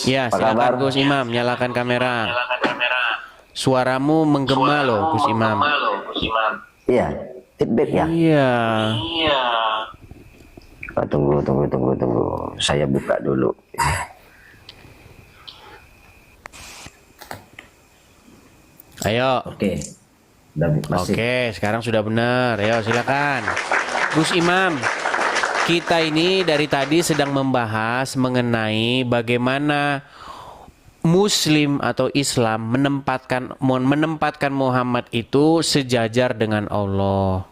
Ya, Apa kabar? silakan Gus Imam, nyalakan kamera. Suaramu menggema loh, Gus Imam. Iya, feedback ya. Iya. Oh, tunggu. Saya buka dulu. Ayo. Oke. Masih. Oke, sekarang sudah benar. Ayo, silakan. Gus Imam, kita ini dari tadi sedang membahas mengenai bagaimana Muslim atau Islam menempatkan Muhammad itu sejajar dengan Allah.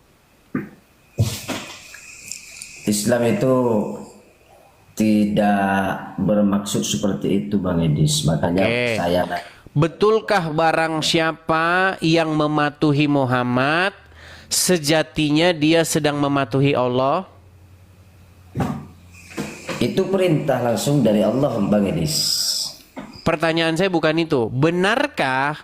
Islam itu tidak bermaksud seperti itu, Bang Edis. Makanya Oke. saya Betulkah barang siapa yang mematuhi Muhammad sejatinya dia sedang mematuhi Allah? itu perintah langsung dari Allah, Bang Edis. Pertanyaan saya bukan itu. Benarkah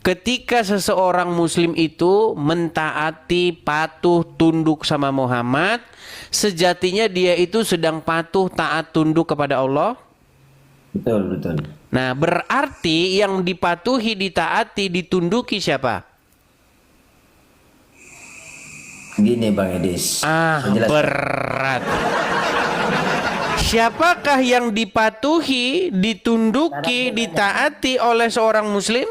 ketika seseorang muslim itu mentaati, patuh, tunduk sama Muhammad, sejatinya dia itu sedang patuh, taat, tunduk kepada Allah? Betul. Nah, berarti yang dipatuhi, ditaati, ditunduki siapa? Gini, Bang Edis. Saya jelaskan. Berat. Siapakah yang dipatuhi, ditunduki, ditaati oleh seorang muslim?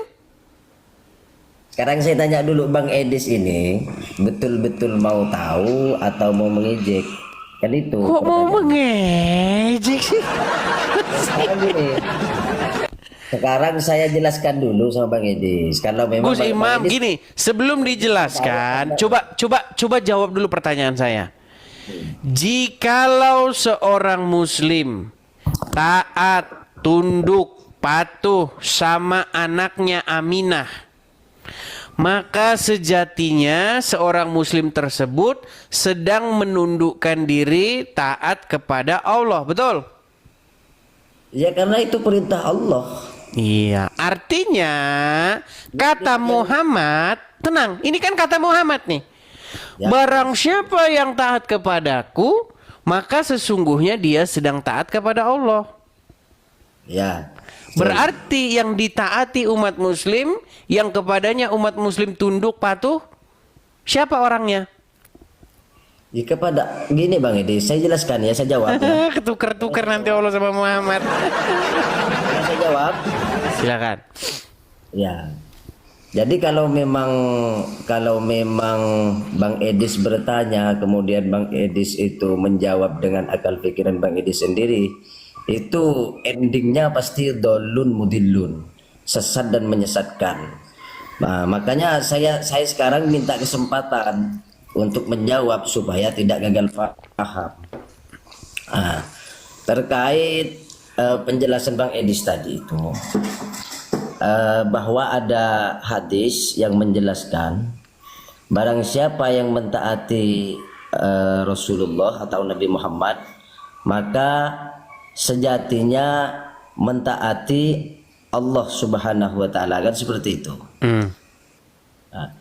Sekarang saya tanya dulu, Bang Edis ini betul-betul mau tahu atau mau mengejek? Kan itu. Kok mau mengejek sih? Sekarang saya jelaskan dulu sama Bang Edis. Kalau memang Gus Imam, gini, sebelum dijelaskan, coba jawab dulu pertanyaan saya. Jikalau seorang muslim taat, tunduk, patuh sama anaknya Aminah, maka sejatinya seorang muslim tersebut sedang menundukkan diri taat kepada Allah, betul? Ya, karena itu perintah Allah. Iya, artinya kata Muhammad, tenang, ini kan kata Muhammad nih. Ya. Barang siapa yang taat kepadaku, maka sesungguhnya dia sedang taat kepada Allah. Ya. Berarti yang ditaati umat muslim, yang kepadanya umat muslim tunduk patuh, siapa orangnya? Ya, kepada gini Bang Edis, saya jelaskan ya, saya jawab ya. Ketuker-tuker nanti Allah sama Muhammad. Saya jawab. Silakan. Ya. Jadi kalau memang Bang Edis bertanya, kemudian Bang Edis itu menjawab dengan akal pikiran Bang Edis sendiri, itu endingnya pasti dolun mudillun, sesat dan menyesatkan. Nah, makanya saya sekarang minta kesempatan untuk menjawab supaya tidak gagal paham. Nah, terkait penjelasan Bang Edis tadi itu, bahwa ada hadis yang menjelaskan barang siapa yang mentaati Rasulullah atau Nabi Muhammad, maka sejatinya mentaati Allah Subhanahu wa taala, kan seperti itu. Nah,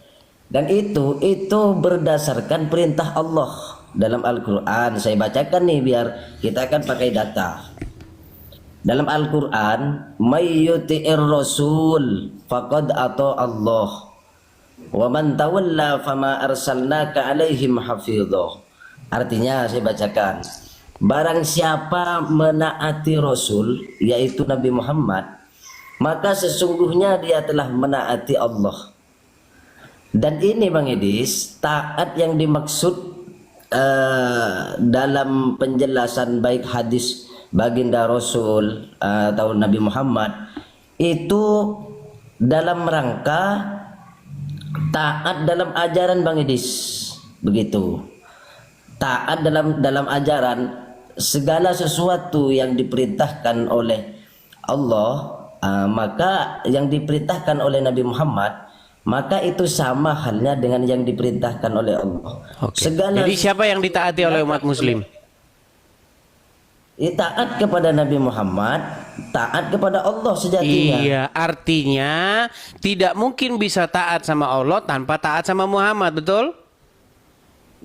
dan itu berdasarkan perintah Allah dalam Al-Qur'an. Saya bacakan nih biar kita akan pakai data. Dalam Al-Quran, may yuti'ir rasul faqad ata Allah wa man tawalla fama arsalnaka alaihim hafidhah. Artinya saya bacakan, barang siapa menaati Rasul, yaitu Nabi Muhammad, maka sesungguhnya dia telah menaati Allah. Dan ini Bang Edis, taat yang dimaksud dalam penjelasan baik hadis baginda Rasul atau Nabi Muhammad itu dalam rangka taat dalam ajaran Bang Edis, begitu. Taat dalam ajaran segala sesuatu yang diperintahkan oleh Allah, maka yang diperintahkan oleh Nabi Muhammad, maka itu sama halnya dengan yang diperintahkan oleh Allah. Oke. Jadi siapa yang ditaati oleh umat muslim? Taat kepada Nabi Muhammad, taat kepada Allah sejatinya. Iya, artinya tidak mungkin bisa taat sama Allah tanpa taat sama Muhammad, betul?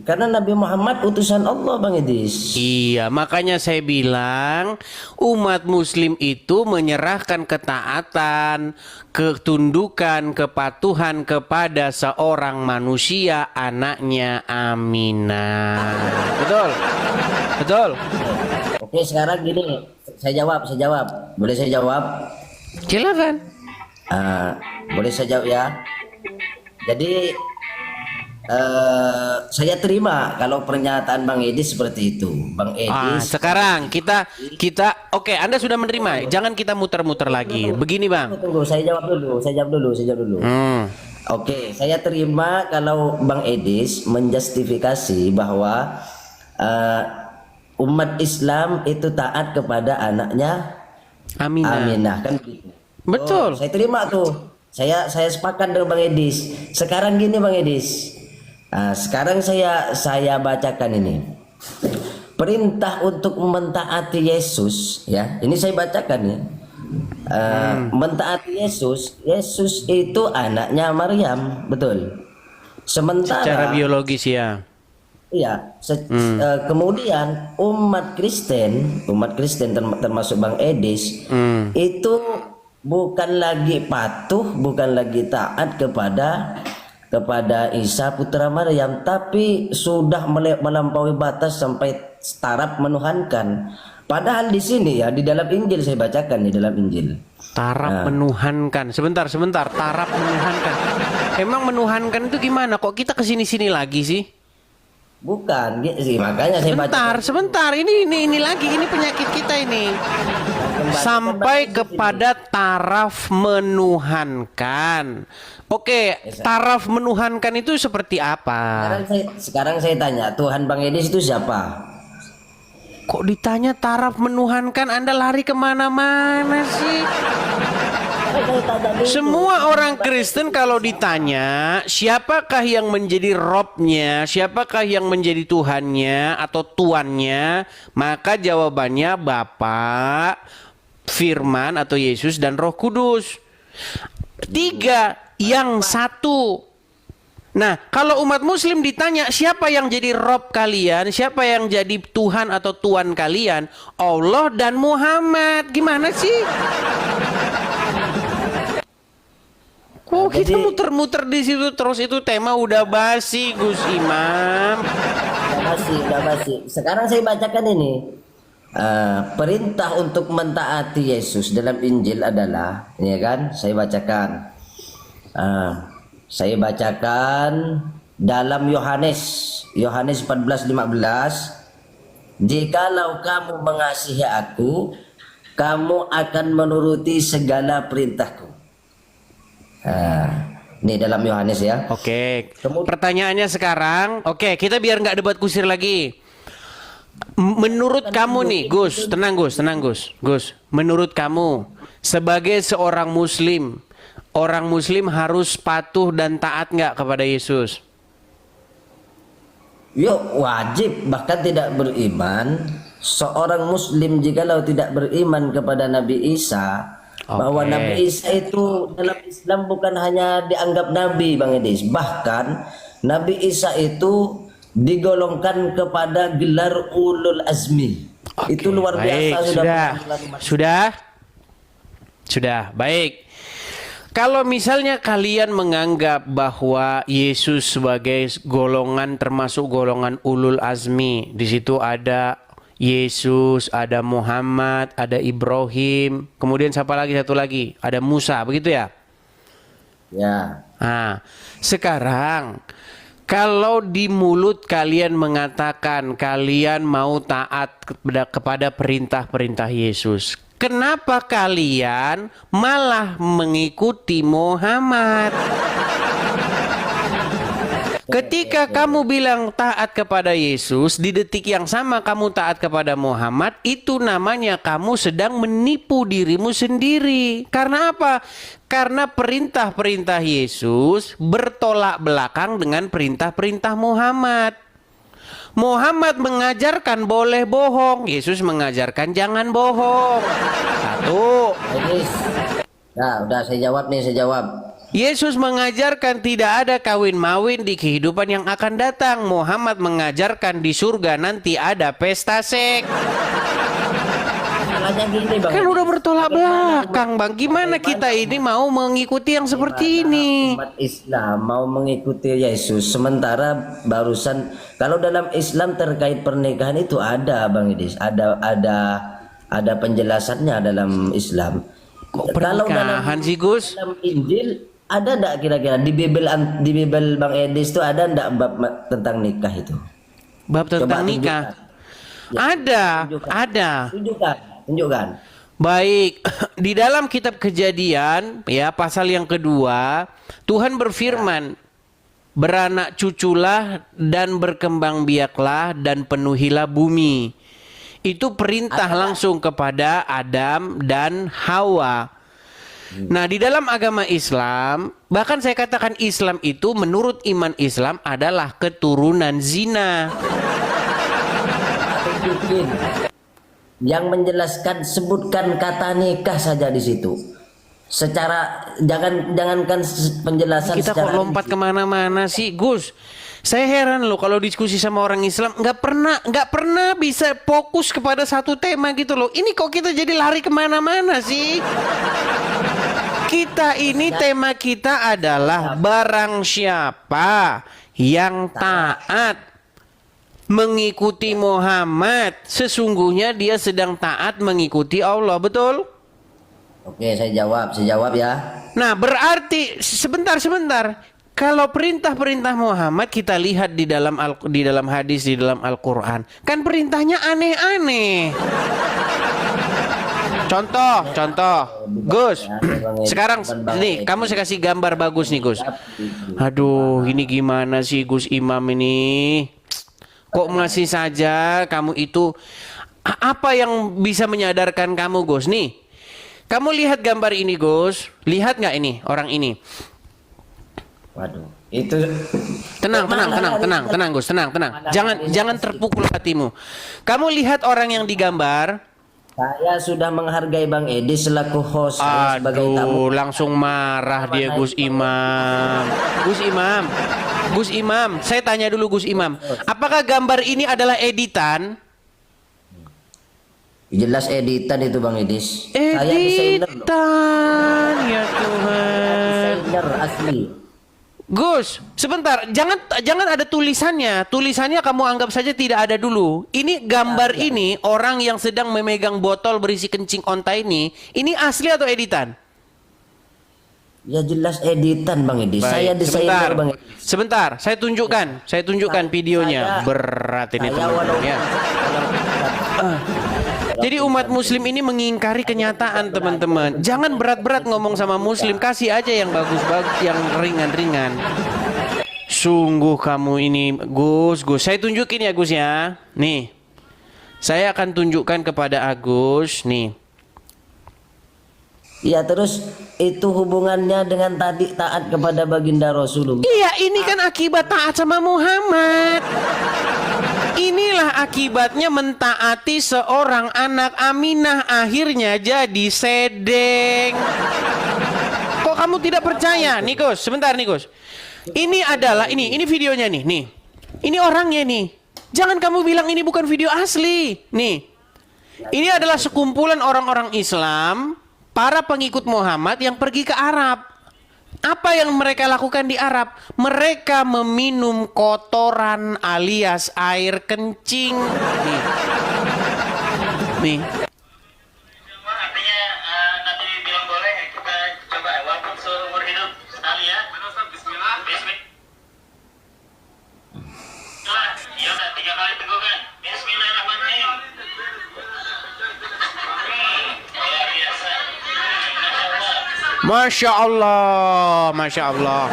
Karena Nabi Muhammad utusan Allah, Bang Edis. Iya, makanya saya bilang umat muslim itu menyerahkan ketaatan, ketundukan, kepatuhan kepada seorang manusia, anaknya Aminah. Betul? Betul? Oke, sekarang gini, saya jawab. Boleh saya jawab? Silakan. Boleh saya jawab ya. Jadi saya terima kalau pernyataan Bang Edis seperti itu, Bang Edis. Sekarang kita oke, Anda sudah menerima. Jangan kita muter-muter lagi. Begini, Bang. Tunggu, saya jawab dulu. Oke, saya terima kalau Bang Edis menjustifikasi bahwa umat Islam itu taat kepada anaknya Aminah, kan begitu. Betul. Saya terima tuh. Saya sepakat dengan Bang Edis. Sekarang gini, Bang Edis. Sekarang saya bacakan ini. Perintah untuk mentaati Yesus, ya. Ini saya bacakan ya. Mentaati Yesus itu anaknya Maryam, betul. Sementara Secara biologis ya. iya, kemudian umat Kristen termasuk Bang Edis itu bukan lagi patuh, bukan lagi taat kepada Isa putra Maryam, tapi sudah melampaui batas sampai taraf menuhankan. Padahal di sini ya, di dalam Injil saya bacakan di dalam Injil. Taraf menuhankan. Sebentar. Taraf menuhankan. Emang menuhankan itu gimana? Kok kita kesini-sini lagi sih? Bukan, sih makanya saya baca. Sebentar. Ini lagi, ini penyakit kita ini. Sampai kepada taraf menuhankan. Oke, taraf menuhankan itu seperti apa? Sekarang saya tanya, Tuhan Bang Edis itu siapa? Kok ditanya taraf menuhankan, Anda lari kemana-mana sih? Semua orang Kristen kalau ditanya siapakah yang menjadi Robnya, siapakah yang menjadi Tuhannya atau Tuannya, maka jawabannya Bapa, Firman atau Yesus dan Roh Kudus. Tiga yang satu. Nah, kalau umat muslim ditanya siapa yang jadi Rob kalian, siapa yang jadi Tuhan atau Tuan kalian, Allah dan Muhammad. Gimana sih? Oh, kita muter-muter di situ terus, itu tema udah basi, Gus Imam. Udah basi. Sekarang saya bacakan ini. Perintah untuk mentaati Yesus dalam Injil adalah, ya kan? Saya bacakan dalam Yohanes 14:15. Jikalau kamu mengasihi aku, kamu akan menuruti segala perintahku. Ini dalam Yohanes ya. Oke. Pertanyaannya sekarang, kita biar nggak debat kusir lagi. Menurut kamu nih, Gus, tenang Gus. Menurut kamu, sebagai seorang Muslim, orang Muslim harus patuh dan taat nggak kepada Yesus? Wajib, bahkan tidak beriman. Seorang Muslim jikalau tidak beriman kepada Nabi Isa, bahwa Nabi Isa itu dalam Islam bukan hanya dianggap Nabi, Bang Edis. Bahkan Nabi Isa itu digolongkan kepada gelar ulul azmi. Itu luar biasa. Sudah. Baik. Kalau misalnya kalian menganggap bahwa Yesus sebagai golongan termasuk golongan ulul azmi, di situ ada Yesus, ada Muhammad, ada Ibrahim, kemudian siapa lagi, satu lagi, ada Musa, begitu ya? Ya. Nah, sekarang kalau di mulut kalian mengatakan kalian mau taat kepada perintah-perintah Yesus, kenapa kalian malah mengikuti Muhammad? Ketika kamu bilang taat kepada Yesus, di detik yang sama kamu taat kepada Muhammad, itu namanya kamu sedang menipu dirimu sendiri. Karena apa? Karena perintah-perintah Yesus bertolak belakang dengan perintah-perintah Muhammad. Muhammad mengajarkan boleh bohong, Yesus mengajarkan jangan bohong. Satu. Nah, udah saya jawab. Yesus mengajarkan tidak ada kawin-mawin di kehidupan yang akan datang. Muhammad mengajarkan di surga nanti ada pesta seks. Salahnya gini Bang. Kan udah bertolak Bagaimana belakang, Bang. Gimana kita ini mau mengikuti yang seperti ini? umat Islam mau mengikuti Yesus sementara barusan kalau dalam Islam terkait pernikahan itu ada Bang Idis, ada penjelasannya dalam Islam. Kok Kalau pernikahan sih, Gus? dalam Injil ada enggak kira-kira di Bible Bang Edis itu ada enggak bab tentang nikah itu? Bab tentang Coba nikah? tunjukkan. Ya, Ada. Tunjukkan. Baik, di dalam kitab Kejadian ya pasal yang kedua, Tuhan berfirman, beranak cuculah dan berkembang biaklah dan penuhilah bumi. Itu perintah langsung kepada Adam dan Hawa. Nah, di dalam agama Islam, bahkan saya katakan Islam itu menurut iman Islam adalah keturunan zina. Tunjukin. Yang menjelaskan sebutkan kata nikah saja di situ. Secara jangankan penjelasan Kita kok secara lompat kemana-mana sih, Gus? Saya heran loh kalau diskusi sama orang Islam nggak pernah bisa fokus kepada satu tema gitu loh. Ini kok kita jadi lari kemana-mana sih? Kita ini tema kita adalah barang siapa yang taat mengikuti Muhammad, sesungguhnya dia sedang taat mengikuti Allah, betul? Oke, saya jawab ya. Nah, berarti sebentar. Kalau perintah-perintah Muhammad kita lihat di dalam hadis, di dalam Al-Qur'an, kan perintahnya aneh-aneh. Contoh, Gus. Sekarang nih, kamu saya kasih gambar bagus nih, Gus. Aduh, ini gimana sih Gus Imam ini? Kok masih saja kamu itu apa yang bisa menyadarkan kamu, Gus? Nih, kamu lihat gambar ini, Gus. Lihat nggak ini orang ini? Waduh, itu Tenang, Gus, tenang. Jangan terpukul hatimu. Kamu lihat orang yang digambar. saya sudah menghargai Bang Edi selaku host saya sebagai tamu. Aduh, langsung marah dia Gus Imam. Gus Imam, saya tanya dulu Gus Imam. Apakah gambar ini adalah editan? Jelas editan itu Bang Edis. Saya desainer loh. Editan, ya Tuhan. Desainer asli. Gus, sebentar, jangan ada tulisannya. Tulisannya kamu anggap saja tidak ada dulu. Ini gambar ini orang yang sedang memegang botol berisi kencing onta ini asli atau editan? Ya jelas editan Bang Edis. Saya desainer Bang Edis. Sebentar, saya tunjukkan videonya. Berat ini teman-teman ya. Jadi umat muslim ini mengingkari kenyataan, teman-teman. Jangan berat-berat ngomong sama muslim, kasih aja yang bagus-bagus, yang ringan-ringan. Sungguh kamu ini, Gus. Saya tunjukin ya, Gus ya. Nih. Saya akan tunjukkan kepada Agus, nih. Ya terus itu hubungannya dengan tadi taat kepada baginda Rasulullah. Iya, ini kan akibat taat sama Muhammad. Inilah akibatnya mentaati seorang anak Aminah, akhirnya jadi sedeng. Kok kamu tidak percaya? Nih Gus, sebentar nih Gus. Ini adalah ini videonya nih. Ini orangnya nih. Jangan kamu bilang ini bukan video asli. Nih. Ini adalah sekumpulan orang-orang Islam, para pengikut Muhammad yang pergi ke Arab. Apa yang mereka lakukan di Arab? Mereka meminum kotoran alias air kencing. Nih. Artinya nanti bilang boleh kita coba walaupun seumur hidup sekali ya. Bismillah. Ya udah 3 kali tegukan. Bismillahirrahmanirrahim. Luar biasa. Masya Allah. Masya Allah.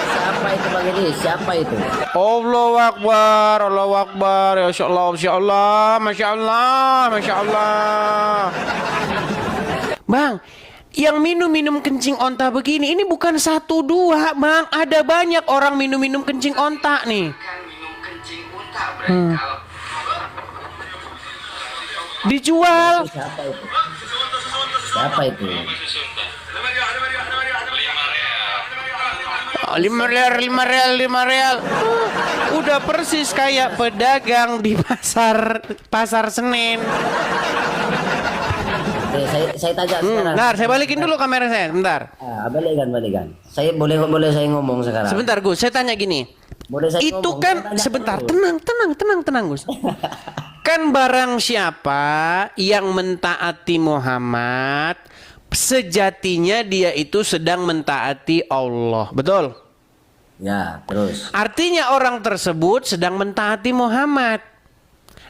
Siapa itu Bang Edi? Siapa itu? Allahu Akbar. Ya Masya Allah. Bang, yang minum-minum kencing onta begini, ini bukan 1, 2, Bang. Ada banyak orang minum-minum kencing onta nih. Kan minum kencing unta berarti kalau Dijual. Siapa itu? Siapa itu? Oh, 5 real. Udah persis kayak pedagang di pasar Senen. Oke, saya tanya sekarang. Bentar, saya balikin dulu kamera saya, bentar. Balikan. Saya boleh saya ngomong sekarang. Sebentar Gus, saya tanya gini. Boleh saya Itu ngomong? kan Saya tanya sebentar, dulu. tenang Gus. Kan barang siapa yang mentaati Muhammad, sejatinya dia itu sedang mentaati Allah. Betul? Ya, terus. Artinya orang tersebut sedang mentaati Muhammad.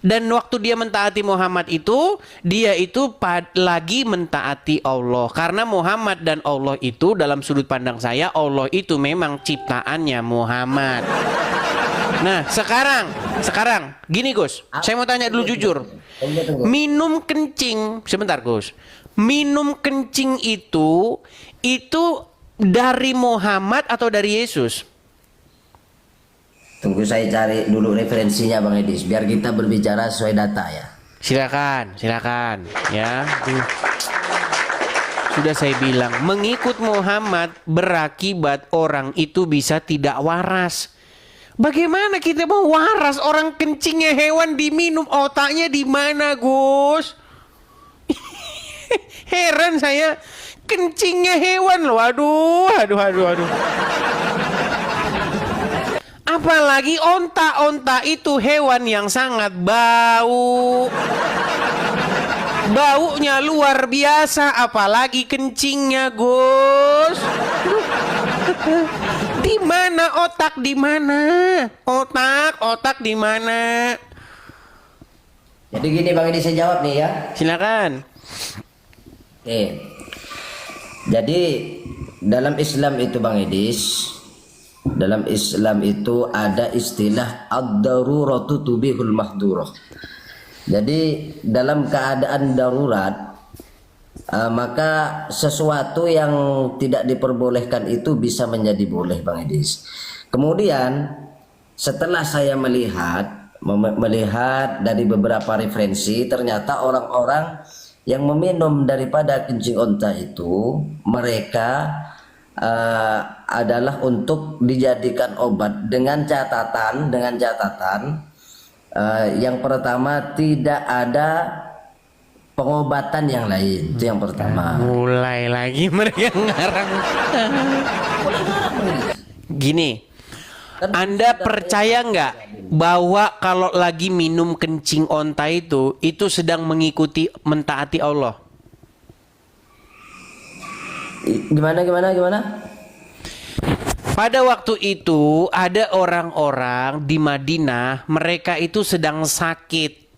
Dan waktu dia mentaati Muhammad itu, dia itu lagi mentaati Allah. Karena Muhammad dan Allah itu dalam sudut pandang saya, Allah itu memang ciptaannya Muhammad. Nah, sekarang gini Gus, saya mau tanya dulu jujur. Tunggu. Minum kencing, sebentar Gus. Minum kencing itu dari Muhammad atau dari Yesus? Tunggu saya cari dulu referensinya Bang Edis biar kita berbicara sesuai data ya. Silakan ya. Sudah saya bilang, mengikut Muhammad berakibat orang itu bisa tidak waras. Bagaimana kita mau waras? Orang kencingnya hewan diminum, otaknya di mana, Gus? Heran saya, kencingnya hewan loh. Aduh. Apalagi onta itu hewan yang sangat bau. Baunya luar biasa, apalagi kencingnya, Gus. Di mana otak di mana? Otak di mana? Jadi gini Bang Edis saya jawab nih ya. Silakan. Oke. Jadi dalam Islam itu Bang Edis, dalam Islam itu ada istilah ad-daruratu tubihul mahdurah. Jadi dalam keadaan darurat maka sesuatu yang tidak diperbolehkan itu bisa menjadi boleh Bang Edis. Kemudian setelah saya melihat dari beberapa referensi, ternyata orang-orang yang meminum daripada kencing onta itu mereka adalah untuk dijadikan obat dengan catatan yang pertama tidak ada pengobatan yang lain, itu yang pertama. Mulai lagi mereka ngarang. Gini, Anda percaya nggak bahwa kalau lagi minum kencing onta itu sedang mengikuti mentaati Allah? Gimana? Pada waktu itu ada orang-orang di Madinah, mereka itu sedang sakit.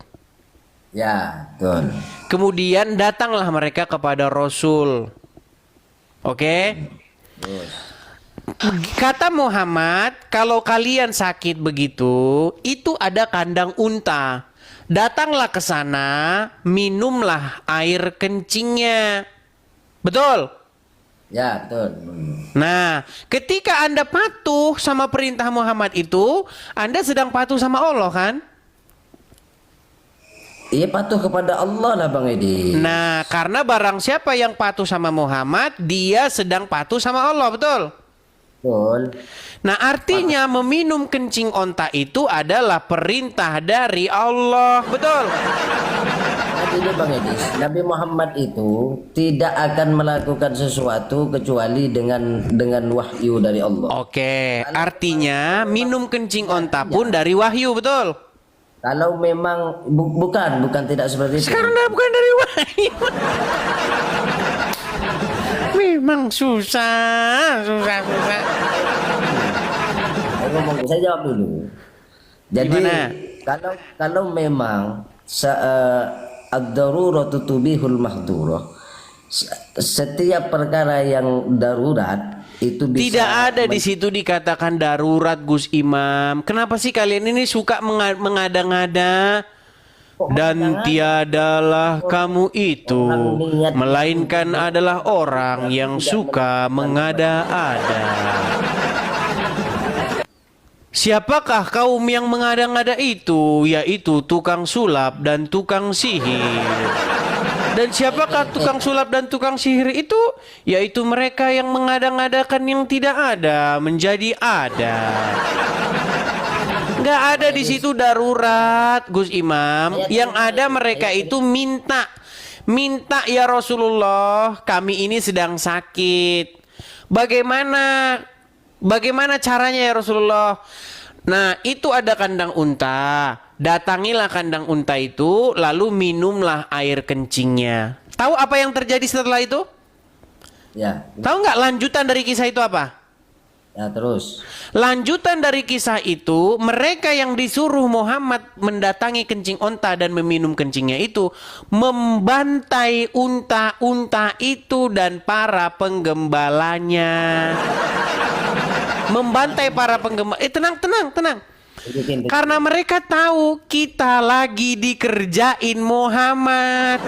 Ya, betul. Kemudian datanglah mereka kepada Rasul. Oke? Kata Muhammad, kalau kalian sakit begitu, itu ada kandang unta. Datanglah ke sana, minumlah air kencingnya. Betul? Ya, betul. Nah, ketika Anda patuh sama perintah Muhammad itu, Anda sedang patuh sama Allah kan? Iya, patuh kepada Allah lah Bang Edi. Nah, karena barang siapa yang patuh sama Muhammad, dia sedang patuh sama Allah, betul? Betul. Nah, artinya meminum kencing onta itu adalah perintah dari Allah, betul? Artinya Bang Edi, Nabi Muhammad itu tidak akan melakukan sesuatu kecuali dengan wahyu dari Allah. Oke, artinya minum kencing onta pun dari wahyu, betul? Kalau memang bukan tidak seperti itu. Sekarang bukan dari wahyu. Memang susah. Saya jawab dulu. Jadi Gimana? kalau memang ad-daruratu tubihul mahdurah, setiap perkara yang darurat itu bisa. Tidak ada di situ dikatakan darurat, Gus Imam. Kenapa sih kalian ini suka mengada-ngada? Dan tiadalah kamu itu, melainkan adalah orang yang suka mengada-ada. Siapakah kaum yang mengada-ngada itu? Yaitu tukang sulap dan tukang sihir. Dan siapakah tukang sulap dan tukang sihir itu? Yaitu mereka yang mengada-ngadakan yang tidak ada menjadi ada. Nggak ada di situ darurat, Gus Imam. Yang ada mereka itu minta ya Rasulullah, kami ini sedang sakit. Bagaimana caranya ya Rasulullah? Nah, itu ada kandang unta. Datangilah kandang unta itu, lalu minumlah air kencingnya. Tahu apa yang terjadi setelah itu? Ya. Tahu nggak lanjutan dari kisah itu apa? Ya, terus. Lanjutan dari kisah itu, mereka yang disuruh Muhammad mendatangi kencing unta dan meminum kencingnya itu, membantai unta-unta itu dan para penggembalanya. Membantai para penggembala. Tenang. Karena mereka tahu kita lagi dikerjain Muhammad.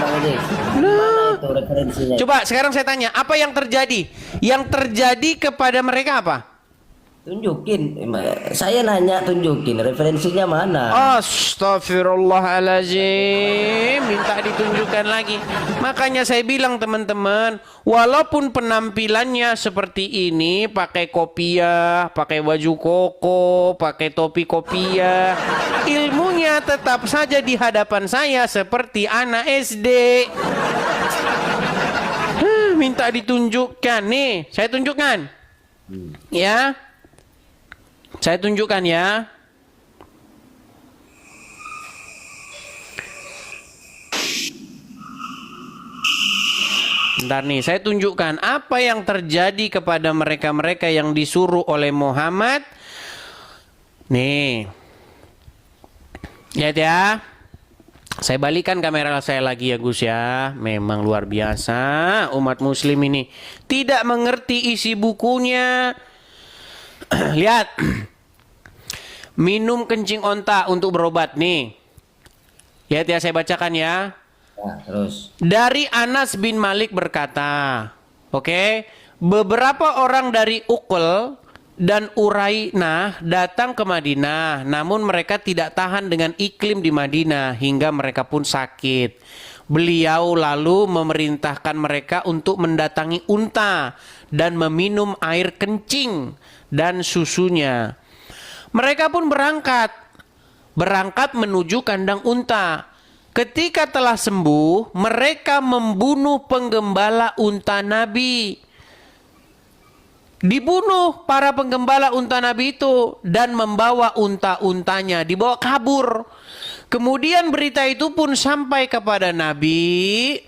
Mana itu referensinya? Coba sekarang saya tanya, apa yang terjadi? Yang terjadi kepada mereka apa? Tunjukin. Saya nanya, tunjukin referensinya mana? Astaghfirullahaladzim. Minta ditunjukkan lagi. Makanya saya bilang teman-teman, walaupun penampilannya seperti ini, pakai kopiah, pakai baju koko, pakai topi kopiah, ilmunya tetap saja di hadapan saya seperti anak SD. Minta ditunjukkan. Nih, saya tunjukkan. Ya. Saya tunjukkan ya. Bentar nih, saya tunjukkan apa yang terjadi kepada mereka-mereka yang disuruh oleh Muhammad. Nih. Lihat ya. Saya balikan kamera saya lagi ya Gus ya. Memang luar biasa umat muslim ini. Tidak mengerti isi bukunya. Lihat. Minum kencing onta untuk berobat nih. Lihat ya, saya bacakan ya. Ya, terus. Dari Anas bin Malik berkata, oke, beberapa orang dari Uqul dan Urainah datang ke Madinah, namun mereka tidak tahan dengan iklim di Madinah hingga mereka pun sakit. Beliau lalu memerintahkan mereka untuk mendatangi unta dan meminum air kencing dan susunya. Mereka pun berangkat menuju kandang unta. Ketika telah sembuh, mereka membunuh penggembala unta Nabi. Dibunuh para penggembala unta Nabi itu dan membawa unta-untanya, dibawa kabur. Kemudian berita itu pun sampai kepada Nabi.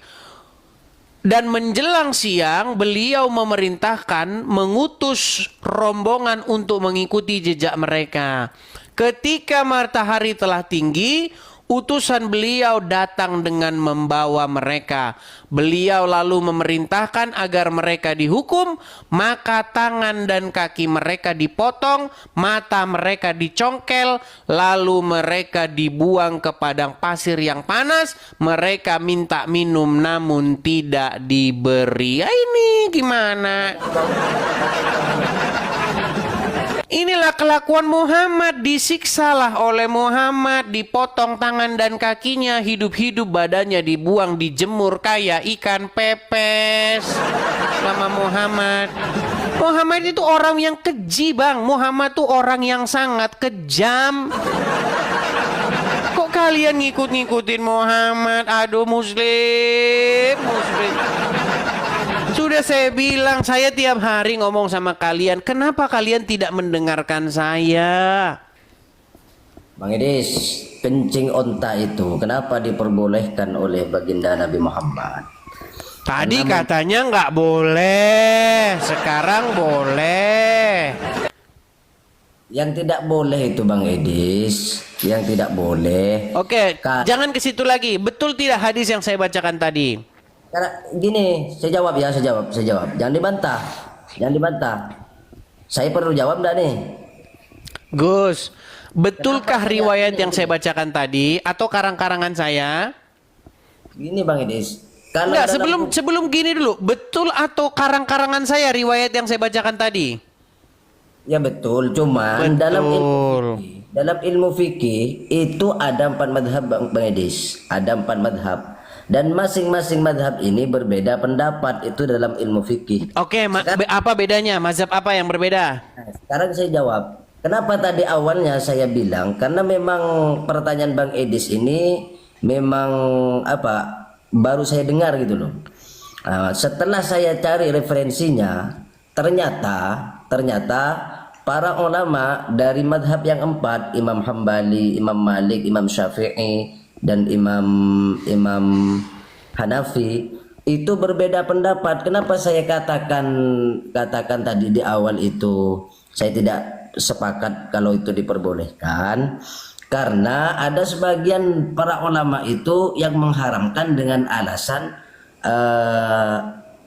Dan menjelang siang beliau memerintahkan mengutus rombongan untuk mengikuti jejak mereka. Ketika matahari telah tinggi, utusan beliau datang dengan membawa mereka. Beliau lalu memerintahkan agar mereka dihukum, maka tangan dan kaki mereka dipotong, mata mereka dicongkel, lalu mereka dibuang ke padang pasir yang panas. Mereka minta minum namun tidak diberi. Ya, ini gimana? Inilah kelakuan Muhammad, disiksalah oleh Muhammad, dipotong tangan dan kakinya, hidup-hidup badannya dibuang, dijemur kayak ikan pepes sama Muhammad. Muhammad itu orang yang keji bang, Muhammad itu orang yang sangat kejam. Kok kalian ngikut-ngikutin Muhammad? Aduh muslim. Sudah saya bilang, saya tiap hari ngomong sama kalian, kenapa kalian tidak mendengarkan saya? Bang Idis, kencing onta itu kenapa diperbolehkan oleh baginda Nabi Muhammad? Tadi katanya nggak boleh, sekarang boleh. Yang tidak boleh itu Bang Idis, yang tidak boleh. Oke, jangan ke situ lagi. Betul tidak hadis yang saya bacakan tadi? Karena gini, saya jawab. Jangan dibantah. Saya perlu jawab enggak nih? Gus, betulkah riwayat yang saya bacakan tadi atau karang-karangan saya? Gini Bang Idis. Kalau enggak, sebelum gini dulu, betul atau karang-karangan saya riwayat yang saya bacakan tadi? Ya betul, cuman dalam ilmu fikih itu ada 4 madhab Bang Edis, ada 4 madhab dan masing-masing madhab ini berbeda pendapat itu dalam ilmu fikih. Oke, apa bedanya? Mazhab apa yang berbeda? Nah, sekarang saya jawab. Kenapa tadi awalnya saya bilang karena memang pertanyaan Bang Edis ini memang baru saya dengar gitu loh. Setelah saya cari referensinya, ternyata para ulama dari madhab yang 4, Imam Hambali, Imam Malik, Imam Syafi'i, dan Imam Hanafi itu berbeda pendapat. Kenapa saya katakan tadi di awal itu saya tidak sepakat kalau itu diperbolehkan? Karena ada sebagian para ulama itu yang mengharamkan dengan alasan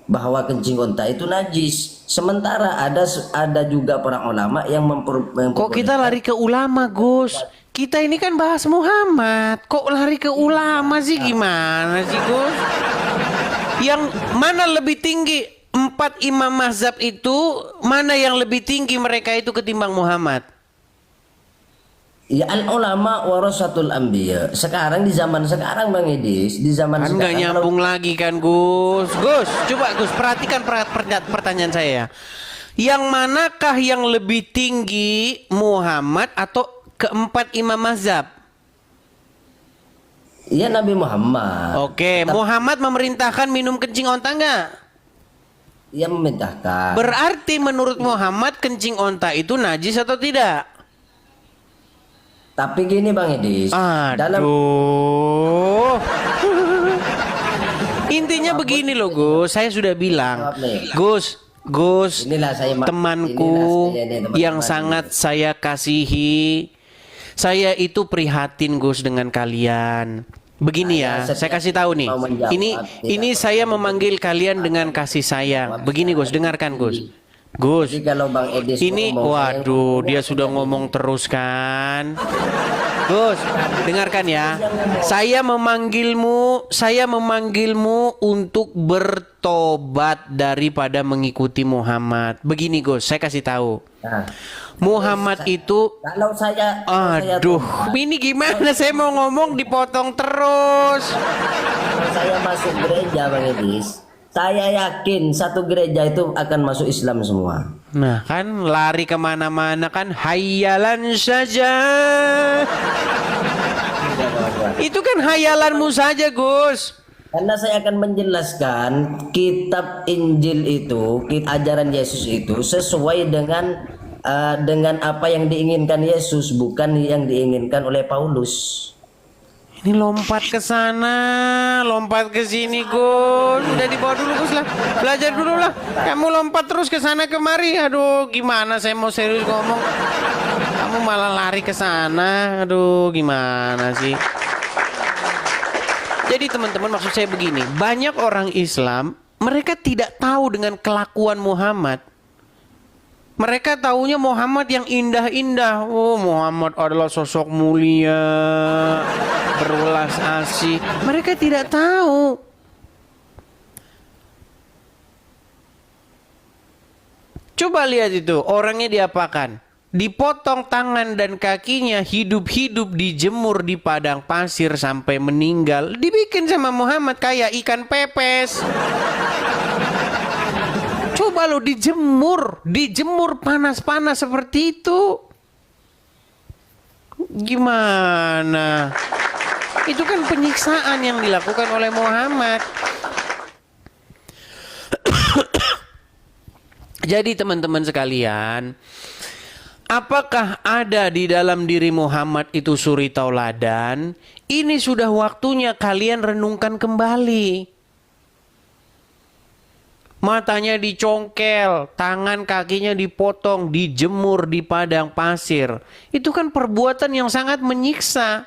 bahwa kencing unta itu najis. Sementara ada juga para ulama yang Kok kita lari ke ulama, Gus? Kita ini kan bahas Muhammad. Kok lari ke ulama sih, gimana sih, Gus? Yang mana lebih tinggi 4 imam mazhab itu, mana yang lebih tinggi mereka itu ketimbang Muhammad? Ya, al ulama warasatul anbiya. Sekarang di zaman sekarang Bang Edis, di zaman Kan sekarang nggak nyambung lagi kan, Gus? Gus, coba Gus perhatikan pertanyaan saya. Yang manakah yang lebih tinggi, Muhammad atau keempat imam mazhab? Iya, Nabi Muhammad. Oke, Muhammad memerintahkan minum kencing onta nggak? Ia memerintahkan. Berarti menurut Muhammad kencing onta itu najis atau tidak? Tapi gini Bang Edis, Aduh. Intinya begini loh, Gus. Saya sudah bilang, Gus, inilah saya temanku teman-teman yang sangat saya kasihi. Saya itu prihatin, Gus, dengan kalian. Begini ya, saya kasih tahu nih. Ini saya memanggil kalian dengan kasih sayang. Begini, Gus, dengarkan, Gus. Gus, Jadi kalau Bang Edis ini ngomong, waduh, dia sudah ngomong terus kan. Gus, dengarkan ya. Saya memanggilmu untuk bertobat daripada mengikuti Muhammad. Begini, Gus, saya kasih tahu. Nah, Muhammad itu kalau saya aduh, ini gimana saya mau ngomong dipotong terus. kalau saya masuk gereja Bang Edis, saya yakin satu gereja itu akan masuk Islam semua. Nah kan lari kemana-mana kan, hayalan saja. Itu kan hayalanmu saja, Gus. Karena saya akan menjelaskan kitab Injil itu, ajaran Yesus itu sesuai dengan apa yang diinginkan Yesus, bukan yang diinginkan oleh Paulus. Ini lompat ke sana, lompat ke sini, Gus. Udah dibawa dulu, Gus lah. Belajar dulu lah. Kamu lompat terus ke sana kemari. Aduh, gimana saya mau serius ngomong. Kamu malah lari ke sana. Aduh, gimana sih? Jadi teman-teman, maksud saya begini, banyak orang Islam mereka tidak tahu dengan kelakuan Muhammad. Mereka taunya Muhammad yang indah-indah. Oh, Muhammad adalah sosok mulia, berwelas asih. Mereka tidak tahu. Coba lihat itu, orangnya diapakan? Dipotong tangan dan kakinya, hidup-hidup dijemur di padang pasir sampai meninggal. Dibikin sama Muhammad kayak ikan pepes. Coba lo dijemur panas-panas seperti itu. Gimana? Itu kan penyiksaan yang dilakukan oleh Muhammad. Jadi teman-teman sekalian, apakah ada di dalam diri Muhammad itu suri tauladan? Ini sudah waktunya kalian renungkan kembali. Matanya dicongkel, tangan kakinya dipotong, dijemur di padang pasir. Itu kan perbuatan yang sangat menyiksa.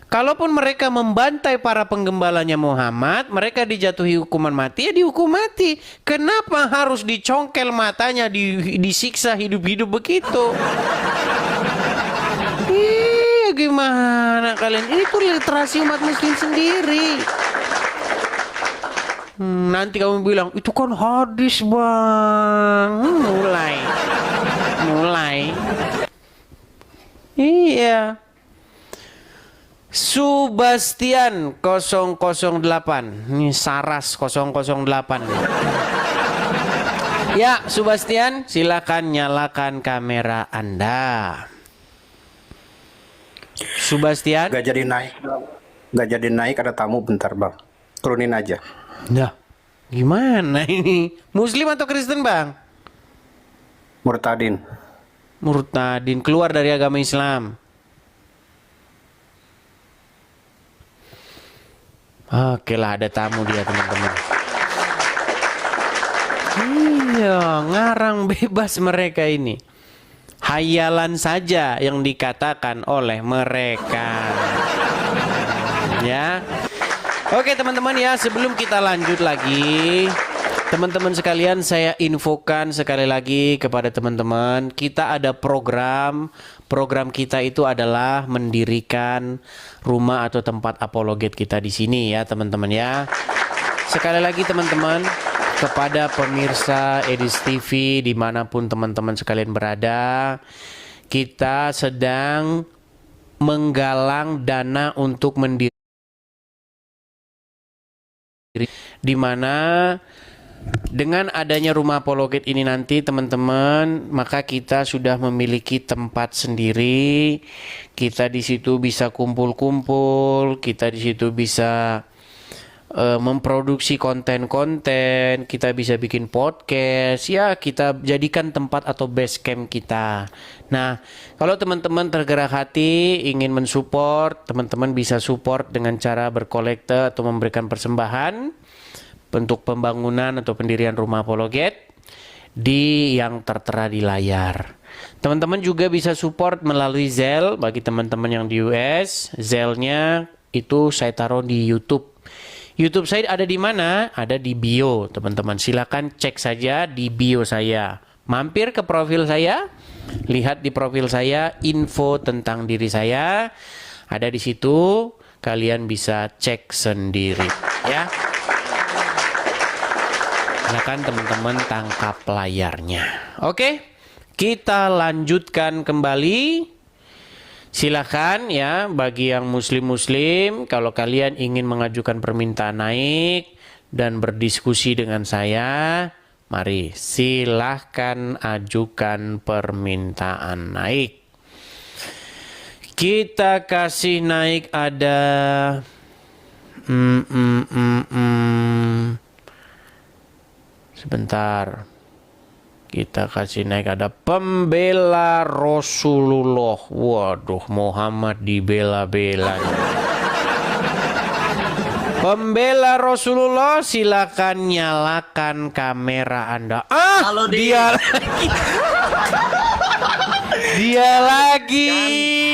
Kalaupun mereka membantai para penggembalanya Muhammad, mereka dijatuhi hukuman mati, ya dihukum mati. Kenapa harus dicongkel matanya, disiksa hidup-hidup begitu? Gimana kalian? Ini tuh literasi umat muslim sendiri. Nanti kamu bilang, itu kan hadis bang. Mulai. Iya. Subastian 008. Ini Saras 008. Ya, Subastian, silakan nyalakan kamera Anda. Subastian. Gak jadi naik, ada tamu bentar bang. Turunin aja. Nah, gimana ini? Muslim atau Kristen bang? Murtadin. Keluar dari agama Islam. Oke lah, ada tamu dia teman-teman. Iya, ngarang bebas mereka ini. Hayalan saja yang dikatakan oleh mereka. Ya. Oke teman-teman ya, sebelum kita lanjut lagi, teman-teman sekalian, saya infokan sekali lagi kepada teman-teman, kita ada program kita itu adalah mendirikan rumah atau tempat apologet kita di sini ya teman-teman ya. Sekali lagi teman-teman, kepada pemirsa Edis TV dimanapun teman-teman sekalian berada, kita sedang menggalang dana untuk mendirikan, di mana dengan adanya rumah apologet ini nanti teman-teman, maka kita sudah memiliki tempat sendiri. Kita di situ bisa kumpul-kumpul, kita di situ bisa memproduksi konten-konten, kita bisa bikin podcast, ya kita jadikan tempat atau base camp kita. Nah, kalau teman-teman tergerak hati ingin mensupport, teman-teman bisa support dengan cara berkolekte atau memberikan persembahan untuk pembangunan atau pendirian rumah apologet di yang tertera di layar. Teman-teman juga bisa support melalui Zelle bagi teman-teman yang di US. Zelle-nya itu saya taruh di YouTube. YouTube saya ada di mana? Ada di bio, teman-teman. Silakan cek saja di bio saya. Mampir ke profil saya, lihat di profil saya info tentang diri saya. Ada di situ, kalian bisa cek sendiri, ya. Silakan teman-teman tangkap layarnya. Oke, kita lanjutkan kembali. Silakan ya, bagi yang muslim-muslim, kalau kalian ingin mengajukan permintaan naik dan berdiskusi dengan saya, mari silahkan ajukan permintaan naik. Kita kasih naik ada sebentar. Kita kasih naik ada pembela Rasulullah. Waduh, Muhammad dibela-bela. Pembela Rasulullah, silakan nyalakan kamera Anda. Halo, dia lagi.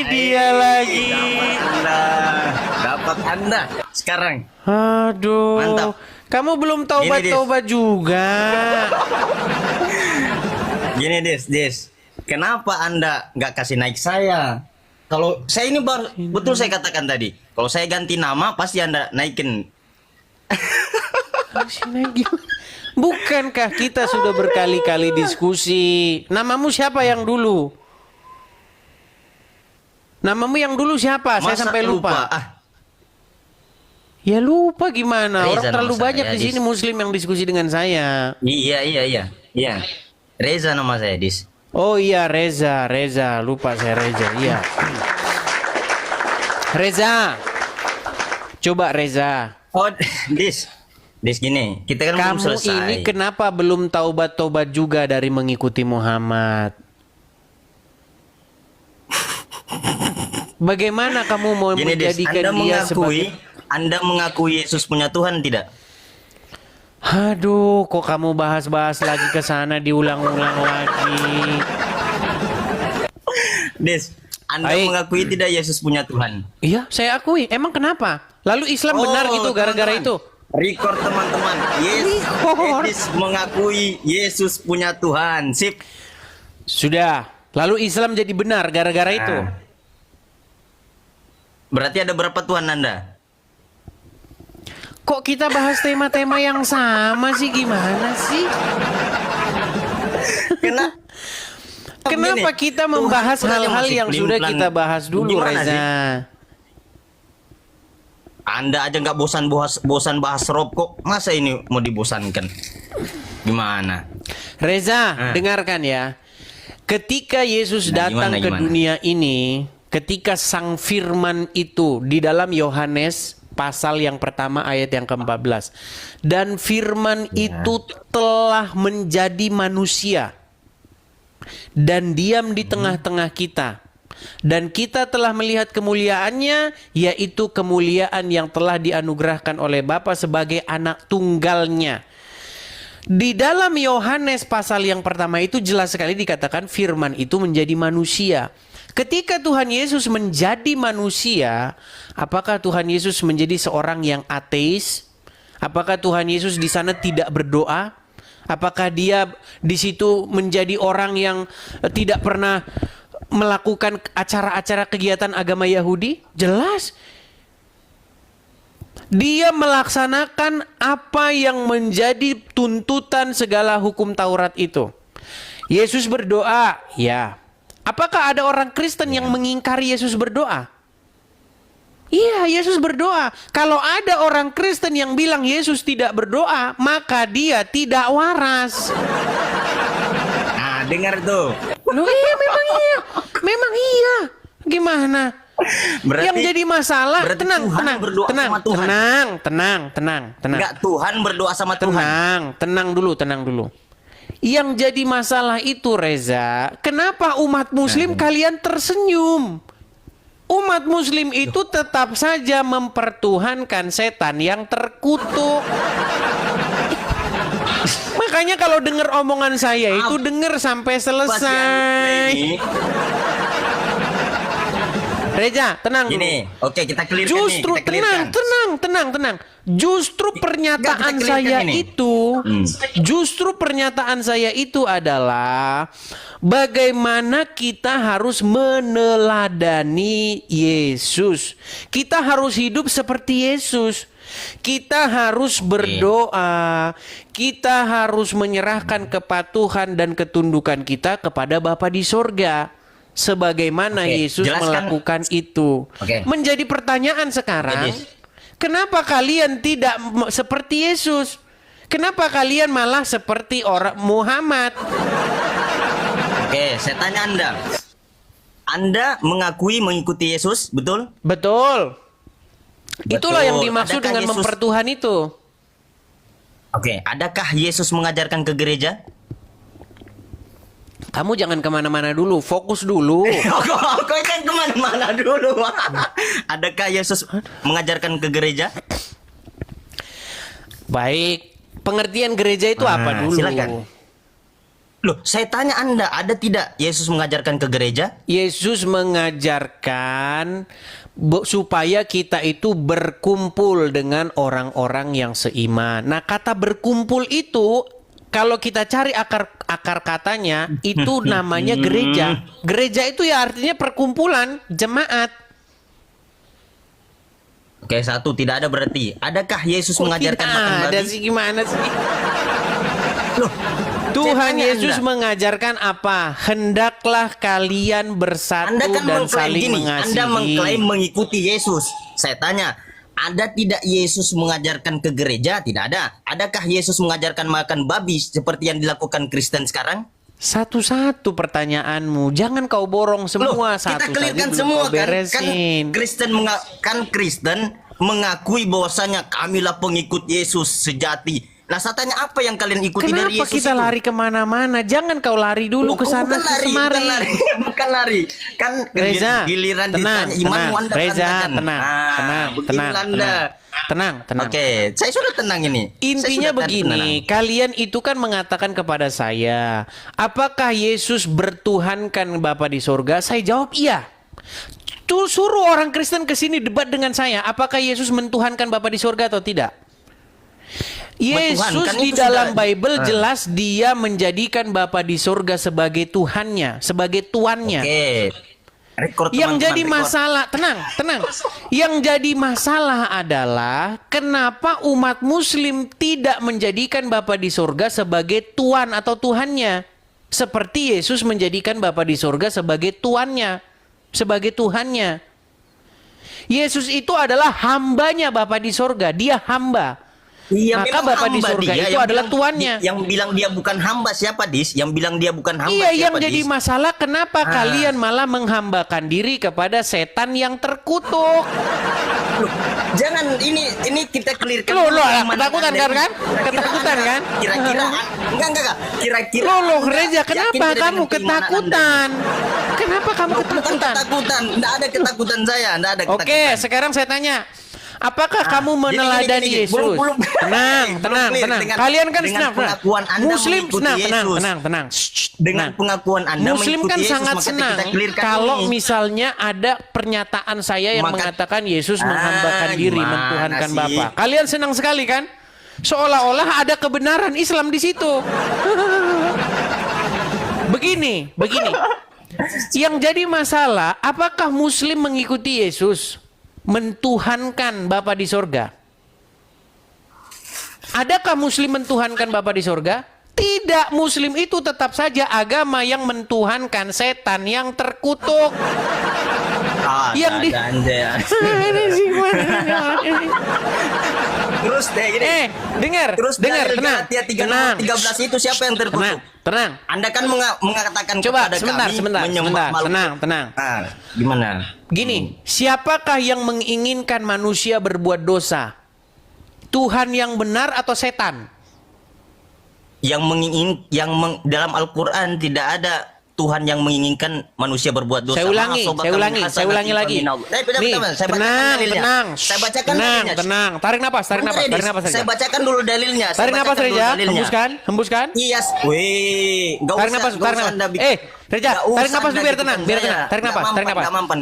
dia lagi. Dapat Anda sekarang. Aduh. Mantap. Kamu belum taubat-taubat juga. Gini Des, kenapa Anda nggak kasih naik saya? Kalau saya ini betul saya katakan tadi, kalau saya ganti nama pasti Anda naikin. Kasih naik gimana? Bukankah kita sudah berkali-kali diskusi? Namamu siapa yang dulu? Namamu yang dulu siapa? Saya sampai lupa. Ya lupa gimana? Reza, orang terlalu nama banyak saya, di sini Muslim yang diskusi dengan saya. Iya. Reza nama saya, Dis. Oh iya, Reza. Lupa saya Reza. Iya. Reza. Coba Reza. Oh, Dis gini, kita kan belum Kamu selesai. ini kenapa belum taubat-taubat juga dari mengikuti Muhammad? Bagaimana kamu mau Gini, Dis, menjadikan dia sebagai... Anda mengakui Yesus punya Tuhan tidak? Aduh, kok kamu bahas-bahas lagi ke sana, diulang-ulang lagi. Des, Anda Baik. mengakui tidak Yesus punya Tuhan? Iya, saya akui. Emang kenapa? Lalu Islam benar gitu gara-gara itu? Record teman-teman. Edis mengakui Yesus punya Tuhan. Sip. Sudah. Lalu Islam jadi benar gara-gara itu? Berarti ada berapa Tuhan Anda? Kok kita bahas tema-tema yang sama sih? Gimana sih? Kenapa kita membahas hal-hal yang sudah kita bahas dulu, Gimana Reza? sih? Anda aja nggak bosan bahas Rob kok. Masa ini mau dibosankan? Gimana? Reza, dengarkan ya. Ketika Yesus Nah, datang ke gimana? dunia ini, ketika Sang Firman itu di dalam Yohanes pasal yang pertama ayat yang ke-14. Dan Firman itu telah menjadi manusia dan diam di tengah-tengah kita. Dan kita telah melihat kemuliaannya, yaitu kemuliaan yang telah dianugerahkan oleh Bapa sebagai anak tunggalnya. Di dalam Yohanes pasal yang pertama itu jelas sekali dikatakan firman itu menjadi manusia. Ketika Tuhan Yesus menjadi manusia, apakah Tuhan Yesus menjadi seorang yang ateis? Apakah Tuhan Yesus di sana tidak berdoa? Apakah dia di situ menjadi orang yang tidak pernah melakukan acara-acara kegiatan agama Yahudi? Jelas. Dia melaksanakan apa yang menjadi tuntutan segala hukum Taurat itu. Yesus berdoa, ya. Apakah ada orang Kristen yang mengingkari Yesus berdoa? Iya, Yesus berdoa. Kalau ada orang Kristen yang bilang Yesus tidak berdoa, maka dia tidak waras. Nah, dengar tuh. Loh iya, memang iya. Memang iya. Gimana? Berarti- Yang jadi masalah, berarti tenang, Tuhan tenang, berdoa tenang, sama Tuhan. tenang. Enggak, Tuhan berdoa sama Tuhan. Tenang dulu. Yang jadi masalah itu, Reza, kenapa umat Muslim kalian tersenyum? Umat Muslim itu tetap saja mempertuhankan setan yang terkutuk. Makanya kalau dengar omongan saya itu dengar sampai selesai. Ini, Reza, tenang dulu. gini, oke kita clearkan Justru nih, kita clearkan. tenang. Justru pernyataan Enggak, kita saya clearkan ini. justru pernyataan saya itu adalah bagaimana kita harus meneladani Yesus. Kita harus hidup seperti Yesus. Kita harus berdoa. Kita harus menyerahkan kepatuhan dan ketundukan kita kepada Bapa di sorga. Sebagaimana Oke, Yesus jelaskan. melakukan itu. Oke. Menjadi pertanyaan sekarang, Oke, Jis. kenapa kalian tidak seperti Yesus? Kenapa kalian malah seperti orang Muhammad? Oke, saya tanya Anda. Anda mengakui mengikuti Yesus, betul? Betul. Itulah Betul. yang dimaksud Adakah dengan Yesus- mempertuhan itu. Oke, adakah Yesus mengajarkan ke gereja? Kamu jangan kemana-mana dulu, fokus dulu. Kok kan kemana-mana dulu? Adakah Yesus mengajarkan ke gereja? Baik, pengertian gereja itu apa dulu? Silakan. Loh, saya tanya Anda, ada tidak Yesus mengajarkan ke gereja? Yesus mengajarkan supaya kita itu berkumpul dengan orang-orang yang seiman. Nah, kata berkumpul itu kalau kita cari akar katanya itu namanya gereja. Gereja itu ya artinya perkumpulan, jemaat. Oke, satu, tidak ada berarti. Adakah Yesus Kok mengajarkan tidak makan ada babi? sih, gimana sih? Loh, Tuhan saya tanya Yesus Anda. mengajarkan apa? Hendaklah kalian bersatu Anda kan dan mengklaim saling gini, mengasihi. Anda mengklaim mengikuti Yesus. Saya tanya, ada tidak Yesus mengajarkan ke gereja? Tidak ada. Adakah Yesus mengajarkan makan babi seperti yang dilakukan Kristen sekarang? Satu-satu pertanyaanmu, jangan kau borong semua. Loh, satu kita clearkan saja belum semua kau kan? beresin. Kristen mengakui bahwasanya kamilah pengikut Yesus sejati. Nah, saya tanya apa yang kalian ikuti dari Kenapa Yesus kita itu? lari kemana-mana? Jangan kau lari dulu ke sana ke semari. bukan lari. Kan Reza, giliran tenang, ditanya imanmu Anda Reza, katakan. tenang. Anda. Tenang. Oke, saya sudah tenang ini. Intinya Saya sudah begini, tenang. kalian itu kan mengatakan kepada saya, apakah Yesus bertuhankan Bapa di sorga? Saya jawab iya. Tuh suruh orang Kristen ke sini debat dengan saya, apakah Yesus mentuhankan Bapa di sorga atau tidak? Yesus Mentuhankan di itu dalam sudah- Bible jelas dia menjadikan Bapa di sorga sebagai Tuhannya, sebagai tuannya. Oke. Rekor Yang teman-teman, jadi rekor. masalah, tenang. Yang jadi masalah adalah kenapa umat muslim tidak menjadikan Bapa di surga sebagai Tuhan atau Tuhannya. Seperti Yesus menjadikan Bapa di surga sebagai Tuannya, sebagai Tuhannya. Yesus itu adalah hambanya Bapa di surga, dia hamba. Iya, Maka memang Bapa di hamba surga dia. itu Yang adalah bilang- tuannya. Yang bilang dia bukan hamba siapa, Dis? Yang bilang dia bukan hamba Iya, siapa, yang jadi Dis? masalah kenapa kalian malah menghambakan diri kepada setan yang terkutuk? Jangan ini kita clearkan. Loh, dulu iman ketakutan Anda kan, ini. kan? Kira-kira Ketakutan Anda- kan? Kira-kira enggak. Kira-kira Loh, Anda Reza, yakin kenapa tidak kamu dengan keimanan ketakutan? Kenapa kamu Anda? Bukan ketakutan? ketakutan, enggak ada ketakutan saya, enggak ada ketakutan. Oke, sekarang saya tanya. Apakah kamu meneladani gini. Yesus? Belum- Tenang. belum clear. Dengan- Kalian kan dengan tenang. pengakuan Anda Muslim mengikuti tenang. Yesus. Shh, Dengan tenang. pengakuan Anda Muslim mengikuti kan Yesus, sangat maka senang kita clearkan kalau ini. misalnya ada pernyataan saya yang Maka- mengatakan Yesus menghambakan diri, gimana mentuhankan sih? Bapa. Kalian senang sekali kan? Seolah-olah ada kebenaran Islam di situ. Begini. Yang jadi masalah, apakah Muslim mengikuti Yesus mentuhankan Bapa di sorga? Adakah Muslim mentuhankan Bapa di sorga? Tidak, Muslim itu tetap saja agama yang mentuhankan setan yang terkutuk. Yang di- Ini sih, mana ini? Terus deh gini. dengar, dalil tenang, Galatia 3 tenang, 13 itu siapa yang terkutuk? tenang. Anda kan mengatakan Coba, kepada sebentar, kami sebentar, menyembah makhluk. tenang. Ah, gimana? Gini, siapakah yang menginginkan manusia berbuat dosa? Tuhan yang benar atau setan? Dalam Al-Quran tidak ada Tuhan yang menginginkan manusia berbuat dosa. Saya ulangi lagi. Tenang. Saya bacakan Tenang. dalilnya. Tarik napas Saya Reza. bacakan dulu dalilnya. Tarik napas Reza. Hembuskan. Iya. Wih, enggak Tarik usah. napas. Nggak usah Anda bikin- Reza, nggak tarik usah napas Anda dulu biar bikin tenang. saya. Tarik napas. Nggak mampan.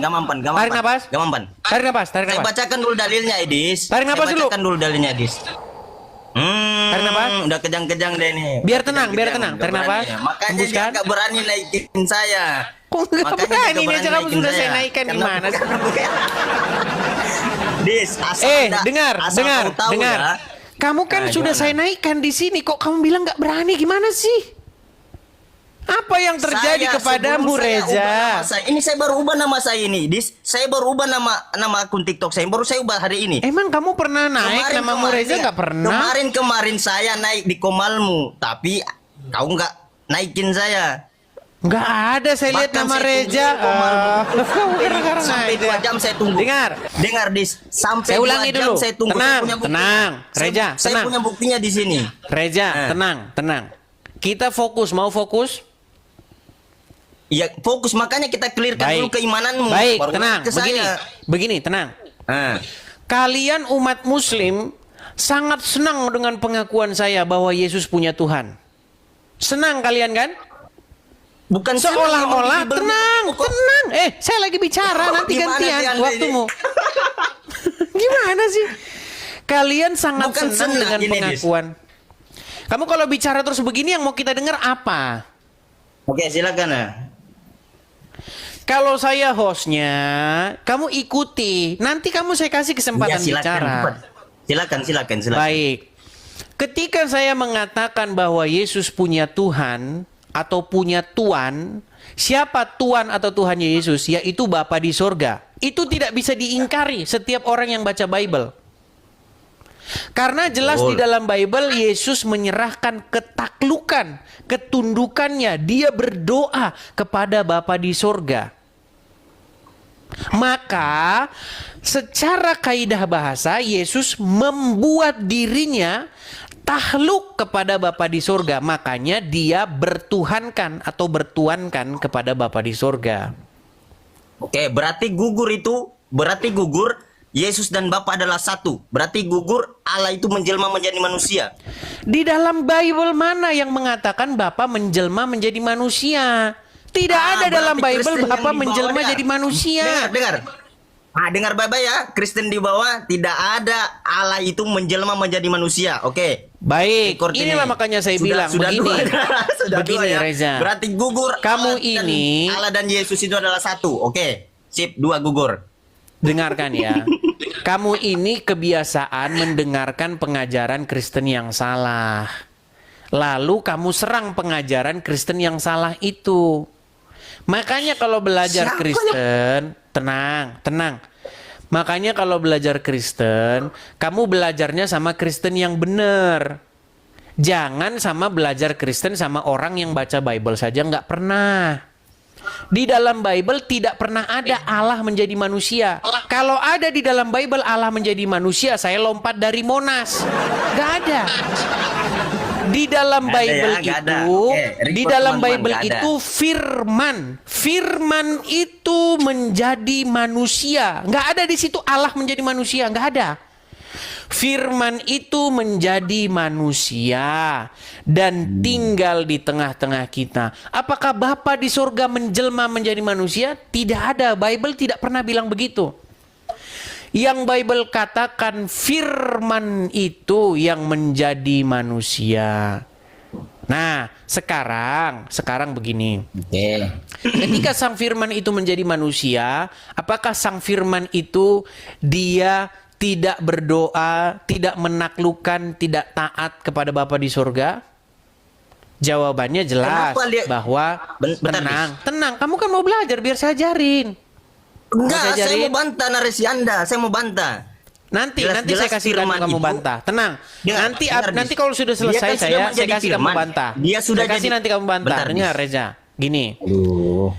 Tarik napas. Nggak mampan. Tarik napas. Saya bacakan dulu dalilnya, Edis. Tarik napas Saya dulu. bacakan dulu dalilnya, Edis. Tarik napas. Udah kejang-kejang deh nih. Biar tenang. Kejang-kejang. Tarik Nggak napas. berani ya. Makanya Hembuskan. dia nggak berani naikin saya. Kok nggak Makanya dia berani? nggak Ini aja kamu naikin sudah saya naikkan Karena gimana sih? Dis, asal Anda- dengar. asal kamu tahu ya. Kamu kan Nah, sudah gimana? saya naikkan di sini. Kok kamu bilang nggak berani? Gimana sih? Apa yang terjadi Saya, kepadamu, sebelum saya ubah Reza? nama saya- Ini saya baru ubah nama saya ini, Dis. Saya baru ubah nama akun TikTok saya. Baru saya ubah hari ini. Emang kamu pernah naik namamu Reza? Nggak pernah. Kemarin saya naik di Komalmu, tapi kau nggak naikin saya. Nggak ada saya lihat Bahkan nama saya Reza. tunggu Komalmu. Gara-gara Sampai aja. 2 jam saya tunggu. Dengar, Dis. Sampai Saya ulangi 2 jam dulu. saya tunggu. Tenang, Saya punya buktinya. tenang. Reza, Saya tenang. punya buktinya di sini. Reza, Eh. tenang. Kita fokus, mau fokus? Ya fokus, makanya kita clearkan dulu keimananmu. Baik, Baru tenang. ke saya. Begini, tenang. Ah. Kalian umat Muslim sangat senang dengan pengakuan saya bahwa Yesus punya Tuhan. Senang kalian kan? Bukan Seolah-olah senang, tenang. Saya lagi bicara, nanti Gimana sih gantian Anda waktumu. Gimana sih? Kalian sangat Bukan senang senang dengan ini, pengakuan. Kamu kalau bicara terus begini yang mau kita dengar apa? Oke, silakan ya. Kalau saya hostnya, kamu ikuti. Nanti kamu saya kasih kesempatan Ya, bicara. Silakan. Baik. Ketika saya mengatakan bahwa Yesus punya Tuhan atau punya Tuan, siapa Tuan atau Tuhannya Yesus? Yaitu Bapa di sorga. Itu tidak bisa diingkari setiap orang yang baca Bible. Karena jelas di dalam Bible Yesus menyerahkan ketaklukan, ketundukannya. Dia berdoa kepada Bapa di sorga. Maka secara kaidah bahasa Yesus membuat dirinya tahluk kepada Bapa di sorga. Makanya dia bertuhankan atau bertuankan kepada Bapa di sorga. Oke, berarti gugur Yesus dan Bapa adalah satu. Berarti gugur Allah itu menjelma menjadi manusia. Di dalam Bible mana yang mengatakan Bapa menjelma menjadi manusia? Tidak ada dalam berarti Bible Kristen yang Bapa dibawa menjelma dia. jadi manusia. Dengar. Ah, dengar baik-baik ya, Kristen di bawah tidak ada Allah itu menjelma menjadi manusia. Oke. Baik, Record ini. inilah makanya saya bilang begini. dua, sudah Begini, dua ya. Reza. Berarti gugur. Kamu Allah ini- Allah dan Yesus itu adalah satu. Oke. Sip, 2 gugur. Dengarkan ya. Kamu ini kebiasaan mendengarkan pengajaran Kristen yang salah. Lalu kamu serang pengajaran Kristen yang salah itu. Makanya kalau belajar Siapa Kristen, tenang. Makanya kalau belajar Kristen, kamu belajarnya sama Kristen yang benar. Jangan sama belajar Kristen sama orang yang baca Bible saja nggak pernah. Di dalam Bible tidak pernah ada Allah menjadi manusia. Kalau ada di dalam Bible Allah menjadi manusia, saya lompat dari Monas. Nggak ada. Di dalam Nggak ada Bible ya, nggak ada. itu, Oke, di report dalam teman-teman, Bible nggak ada. itu firman. Firman itu menjadi manusia. Nggak ada di situ Allah menjadi manusia, nggak ada. Firman itu menjadi manusia dan tinggal di tengah-tengah kita. Apakah Bapa di surga menjelma menjadi manusia? Tidak ada. Bible tidak pernah bilang begitu. Yang Bible katakan firman itu yang menjadi manusia. Nah, sekarang begini. Oke. Ketika sang firman itu menjadi manusia, apakah sang firman itu dia tidak berdoa, tidak menaklukkan, tidak taat kepada Bapa di surga? Jawabannya jelas Kenapa dia- bahwa Bentar, tenang. Kamu kan mau belajar, biar saya ajarin. Enggak, saya saya ajarin? mau bantah narasi Anda. Saya mau bantah. Nanti Jelas-jelas saya kasih firman kamu itu- bantah. Tenang. Dengar, nanti dengar, nanti Dis. kalau sudah Dia selesai kan sudah saya menjadi kasih kamu firman. bantah. Dia sudah saya kasih jadi- nanti kamu bantah. Bentar, Dengar Dis. Reza. Gini. Aduh.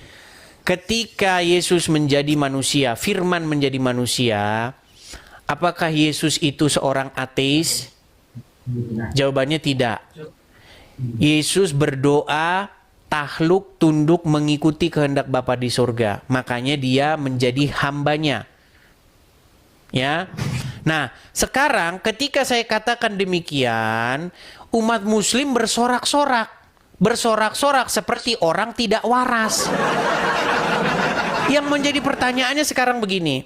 Ketika Yesus menjadi manusia, firman menjadi manusia, apakah Yesus itu seorang ateis? Jawabannya tidak. Yesus berdoa, takluk, tunduk, mengikuti kehendak Bapa di surga. Makanya dia menjadi hambanya. Ya. Nah, sekarang ketika saya katakan demikian, umat muslim bersorak-sorak. Bersorak-sorak seperti orang tidak waras. Yang menjadi pertanyaannya sekarang begini.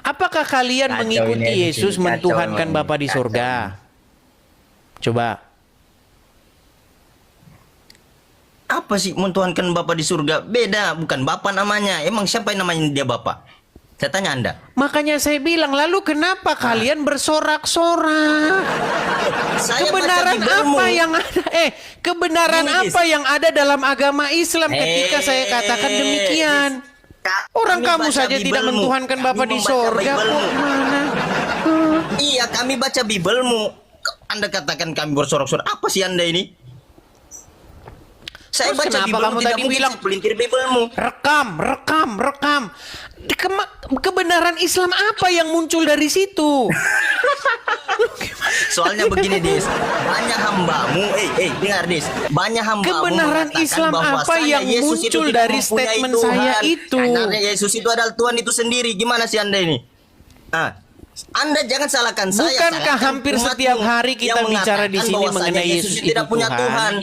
Apakah kalian Kacau mengikuti ini, Yesus kacau mentuhankan ini, Bapa di kacau surga? Coba. Apa sih mentuhankan Bapa di surga? Beda, bukan Bapa namanya. Emang siapa yang namanya dia Bapa? Saya tanya Anda. Makanya saya bilang, lalu kenapa kalian bersorak-sorak? Saya Kebenaran baca Biblemu. apa yang ada? Kebenaran Gini, Dis. apa yang ada dalam agama Islam ketika saya katakan demikian? Orang Kami kamu baca saja tidak Biblemu. mentuhankan Kami Bapa di membaca sorga. Kok Biblemu. gimana? Iya, kami baca Biblemu. Anda katakan kami bersorak-sorak. Apa sih Anda ini? Saya Terus baca kenapa Biblemu, kamu tidak tadi mungkin bilang- saya pelintir Biblemu. Rekam. Kebenaran Islam apa yang muncul dari situ? Soalnya begini, Dis. Banyak hambamu, dengar, Dis. Banyak hambamu Kebenaran mengatakan Islam apa bahwasanya yang Yesus itu muncul tidak dari mempunyai statement Tuhan. saya itu? Karena Yesus itu adalah Tuhan itu sendiri. Gimana sih Anda ini? Anda jangan salahkan saya. Bukankah salahkan hampir umatmu setiap hari kita yang bicara di mengatakan sini bahwasanya mengenai Yesus itu tidak punya Tuhan?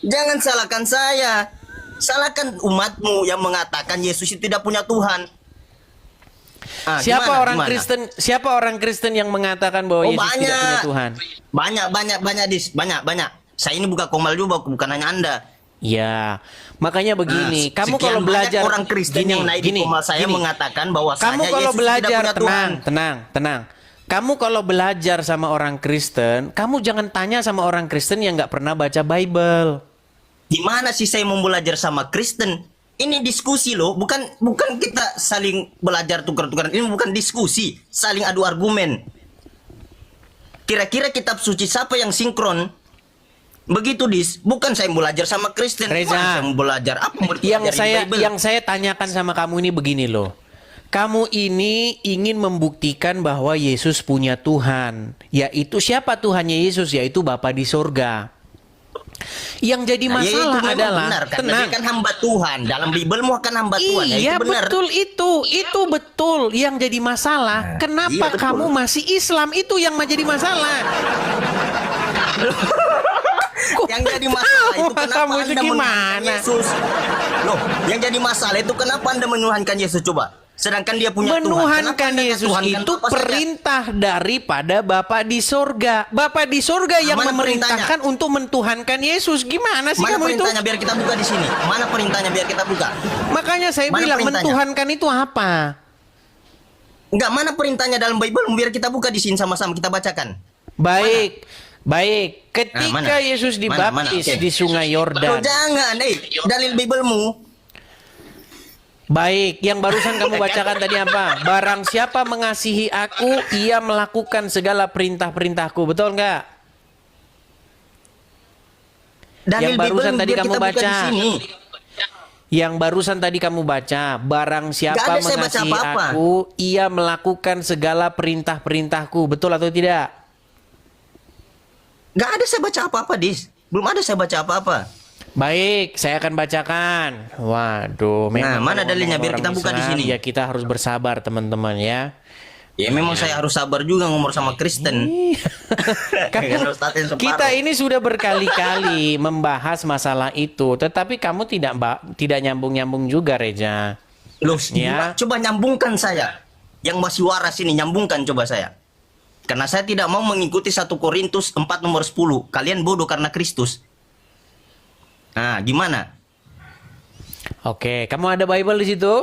Jangan salahkan saya. Salahkan umatmu yang mengatakan Yesus itu tidak punya Tuhan. Siapa Gimana? Siapa orang Kristen yang mengatakan bahwa Yesus tidak punya Tuhan? Banyak, Dis. Banyak. Saya ini buka komal juga, bukan hanya Anda. Ya, makanya begini. Kamu Sekian kalau banyak belajar orang Kristen yang naik di komal saya mengatakan bahwa kamu kalau Yesus belajar tidak punya Tuhan. tenang. Kamu kalau belajar sama orang Kristen, kamu jangan tanya sama orang Kristen yang nggak pernah baca Bible. Gimana sih saya mau belajar sama Kristen? Ini diskusi loh, bukan kita saling belajar tukar-tukaran. Ini bukan diskusi, saling adu argumen. Kira-kira kitab suci siapa yang sinkron? Begitu, Dis. Bukan saya belajar sama Kristen. Reza, Gimana saya mau belajar apa mau dipelajari Bible? Yang saya tanyakan sama kamu ini begini loh. Kamu ini ingin membuktikan bahwa Yesus punya Tuhan. Yaitu siapa Tuhannya Yesus? Yaitu Bapa di surga. Yang jadi Nah, ya itu masalah memang adalah benar, karena tenang. dia kan hamba Tuhan. Dalam Biblemu akan hamba Tuhan. Ya, Iya itu benar. betul itu betul. Yang jadi masalah, kenapa iya, betul. kamu masih Islam? Itu yang menjadi masalah. Yang jadi masalah itu kenapa Kamu itu Anda menuhankan gimana? Yesus? Loh, yang jadi masalah itu kenapa Anda menuhankan Yesus? Coba, Sedangkan dia punya Tuhan. Menuhankan Kenapa Anda Yesus tuhankan itu apa saja? perintah daripada Bapa di sorga. Bapa di sorga yang Mana memerintahkan untuk mentuhankan Yesus. Gimana sih Mana kamu itu? perintahnya biar kita buka di sini? Mana perintahnya biar kita buka? Makanya saya Mana bilang perintahnya? mentuhankan itu apa? Enggak, mana perintahnya dalam Bible? Biar kita buka di sini sama-sama kita bacakan. Baik. Baik, ketika mana? Yesus dibaptis Oke. di Sungai Loh, Yordan. jangan, dalil Biblemu. Baik, yang barusan kamu bacakan tadi apa? Barang siapa mengasihi aku, ia melakukan segala perintah-perintahku. Betul nggak? Dalil Yang barusan Bible tadi biar kamu kita buka baca. di sini. Yang barusan tadi kamu baca, barang siapa Nggak ada saya baca mengasihi apa-apa. aku, ia melakukan segala perintah-perintahku. Betul atau tidak? Enggak ada saya baca apa-apa, Dis. Belum ada saya baca apa-apa. Baik, saya akan bacakan. Waduh, memang mana kalau dalilnya? ngomong Biar kita orang buka di Islam, sini. Ya kita harus bersabar teman-teman ya. Ya memang saya harus sabar juga ngomong sama Kristen. Kan Ustaz yang separuh. Kita ini sudah berkali-kali membahas masalah itu, tetapi kamu tidak nyambung-nyambung juga, Reja. Loh, Ya. coba nyambungkan saya. Yang masih waras ini nyambungkan coba saya. Karena saya tidak mau mengikuti 1 Korintus 4 nomor 10. Kalian bodoh karena Kristus. Nah, gimana? Oke, kamu ada Bible di situ?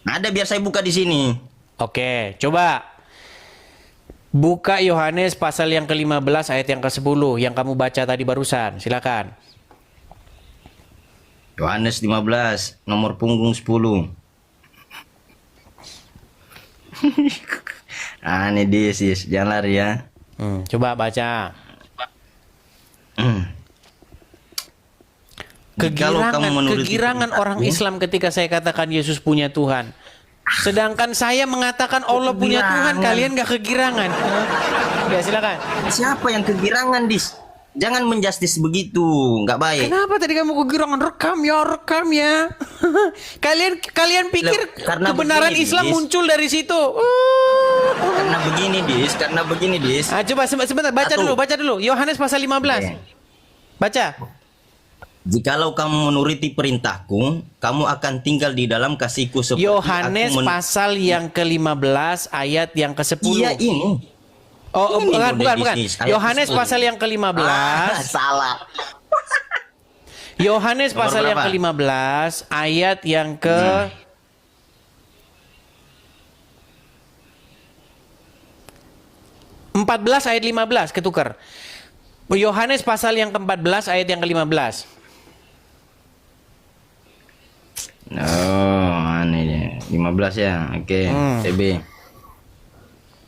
Ada, biar saya buka di sini. Oke, coba buka Yohanes pasal yang ke-15 ayat yang ke-10 yang kamu baca tadi barusan. Silakan. Yohanes 15 nomor punggung 10. Ini Dis, jangan lari ya. Coba baca. Kalau kamu menuruti Kegirangan orang Islam ketika saya katakan Yesus punya Tuhan. Sedangkan saya mengatakan Allah punya Tuhan, kalian gak kegirangan. Ya silakan. Siapa yang kegirangan, Dis? Jangan menjustis begitu, nggak baik. Kenapa tadi kamu kegirangan? Rekam ya. kalian pikir Loh, karena kebenaran begini, Islam Dis. muncul dari situ? Karena begini, Dis. Ah, coba sebentar, baca dulu. Yohanes pasal 15. Oke. Baca. Jikalau kamu menuruti perintahku, kamu akan tinggal di dalam kasihku seperti Yohanes aku pasal yang ke-15 ayat yang ke-10. Iya ini. Oh, Ini bukan. bisnis, ayat Yohanes 10. pasal yang ke-15. Salah. Yohanes Nomor pasal yang berapa? ke-15 ayat yang ke 14 ayat 15 ketukar. Yohanes pasal yang ke-14 ayat yang ke-15. Oh, ini dia. 15 ya. Oke, TB.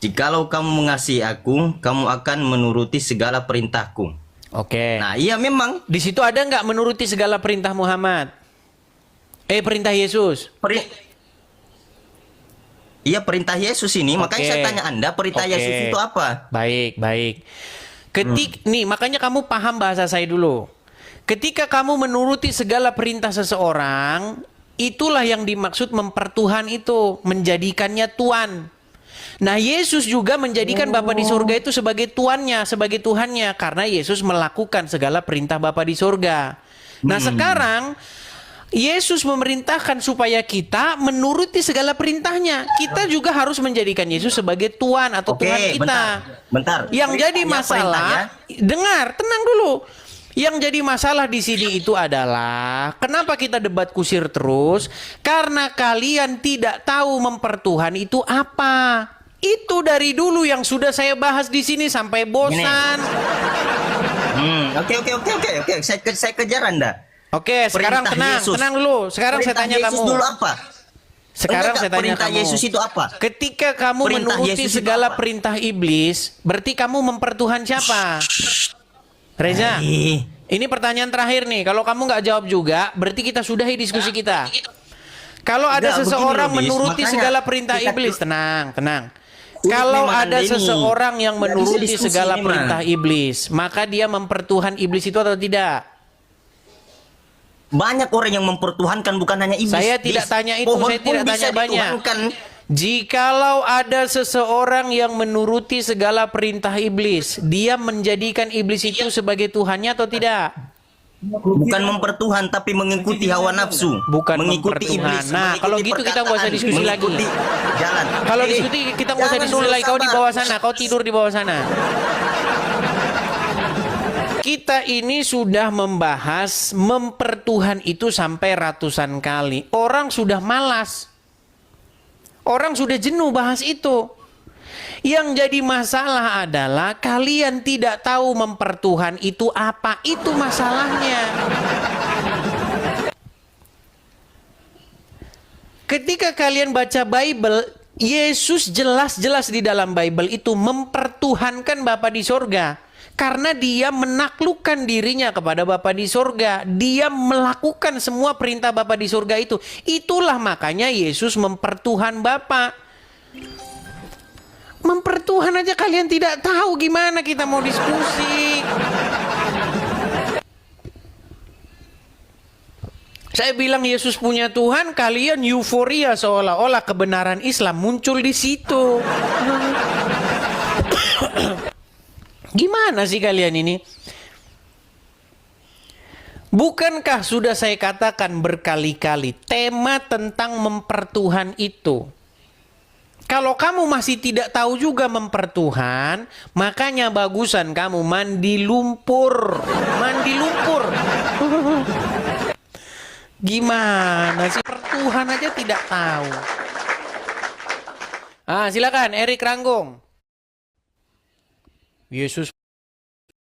Jikalau kamu mengasihi aku, kamu akan menuruti segala perintahku. Oke. Nah, iya memang. Di situ ada nggak menuruti segala perintah Muhammad? Perintah Yesus. Iya perintah Yesus ini. Makanya Oke. saya tanya Anda, perintah Oke. Yesus itu apa? Baik. Nih, makanya kamu paham bahasa saya dulu. Ketika kamu menuruti segala perintah seseorang, itulah yang dimaksud mempertuhan itu, menjadikannya tuan. Nah, Yesus juga menjadikan Bapa di surga itu sebagai tuannya, sebagai Tuhannya, karena Yesus melakukan segala perintah Bapa di surga. Nah, sekarang Yesus memerintahkan supaya kita menuruti segala perintahnya. Kita juga harus menjadikan Yesus sebagai Tuhan atau Oke, Tuhan kita. bentar. Yang jadi Perintahnya, masalah, dengar, tenang dulu. Yang jadi masalah di sini itu adalah kenapa kita debat kusir terus? Karena kalian tidak tahu mempertuhan itu apa. Itu dari dulu yang sudah saya bahas di sini sampai bosan. Oke. Saya kejar Anda. Oke, sekarang Perintah Yesus. tenang dulu. Sekarang saya Perintah tanya Yesus kamu. dulu apa? Sekarang Enggak, saya tanya perintah kamu. Yesus itu apa? Ketika kamu Perintah menuruti Yesus itu segala apa? perintah iblis, berarti kamu mempertuhan siapa? Reza, ini pertanyaan terakhir nih. Kalau kamu nggak jawab juga, berarti kita sudahi diskusi kita. Kalau ada Enggak, seseorang begini loh, Dis. menuruti Makanya segala perintah kita- iblis, tenang. Sulit Kalau memang ada Anda ini. seseorang yang Nggak bisa menuruti diskusi segala ini, perintah Man. iblis, maka dia mempertuhan iblis itu atau tidak? Banyak orang yang mempertuhankan, bukan hanya iblis. Saya tidak tanya itu, Pohon saya pun tidak bisa tanya banyak. dituhankan. Jikalau ada seseorang yang menuruti segala perintah iblis, dia menjadikan iblis itu sebagai Tuhannya atau tidak? Bukan mempertuhan tapi mengikuti hawa nafsu. Bukan mengikuti mempertuhan. iblis. Nah, mengikuti kalau gitu kita nggak usah perkataan, diskusi lagi. mengikuti jalan. Kalau diskusi kita nggak usah Jangan diskusi dulu lagi. Kau di sabar. bawah sana, kau tidur di bawah sana. Kita ini sudah membahas mempertuhan itu sampai ratusan kali. Orang sudah malas. Orang sudah jenuh bahas itu. Yang jadi masalah adalah kalian tidak tahu mempertuhan itu apa. Itu masalahnya. Ketika kalian baca Bible, Yesus jelas-jelas di dalam Bible itu mempertuhankan Bapa di sorga. Karena dia menaklukkan dirinya kepada Bapa di sorga. Dia melakukan semua perintah Bapa di sorga itu. Itulah makanya Yesus mempertuhan Bapa. Mempertuhan aja kalian tidak tahu, gimana kita mau diskusi. Saya bilang Yesus punya Tuhan, kalian euforia seolah-olah kebenaran Islam muncul di situ. Gimana sih kalian ini? Bukankah sudah saya katakan berkali-kali tema tentang mempertuhan itu? Kalau kamu masih tidak tahu juga mempertuhan, makanya bagusan kamu mandi lumpur. Mandi lumpur. Gimana sih? Pertuhan aja tidak tahu. Silakan Erik Ranggong. Yesus